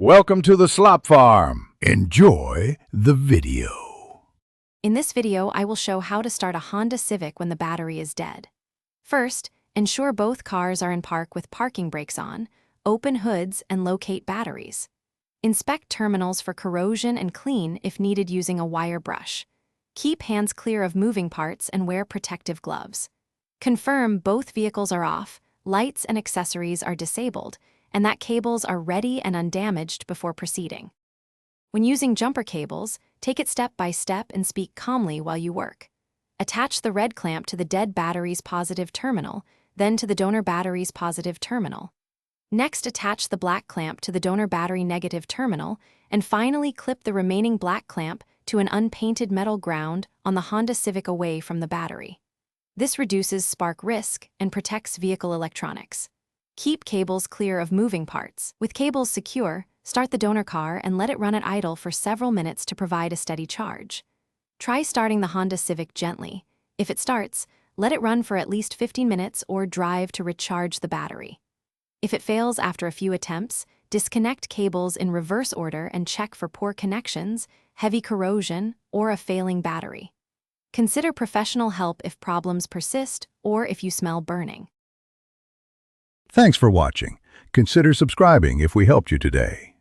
Welcome to the Slop Farm. Enjoy the video. In this video, I will show how to start a Honda Civic when the battery is dead. First, ensure both cars are in park with parking brakes on, open hoods, and locate batteries. Inspect terminals for corrosion and clean if needed using a wire brush. Keep hands clear of moving parts and wear protective gloves. Confirm both vehicles are off, lights and accessories are disabled, and that cables are ready and undamaged before proceeding. When using jumper cables, take it step by step and speak calmly while you work. Attach the red clamp to the dead battery's positive terminal, then to the donor battery's positive terminal. Next, attach the black clamp to the donor battery negative terminal, and finally clip the remaining black clamp to an unpainted metal ground on the Honda Civic away from the battery. This reduces spark risk and protects vehicle electronics. Keep cables clear of moving parts. With cables secure, start the donor car and let it run at idle for several minutes to provide a steady charge. Try starting the Honda Civic gently. If it starts, let it run for at least 15 minutes or drive to recharge the battery. If it fails after a few attempts, disconnect cables in reverse order and check for poor connections, heavy corrosion, or a failing battery. Consider professional help if problems persist or if you smell burning. Thanks for watching. Consider subscribing if we helped you today.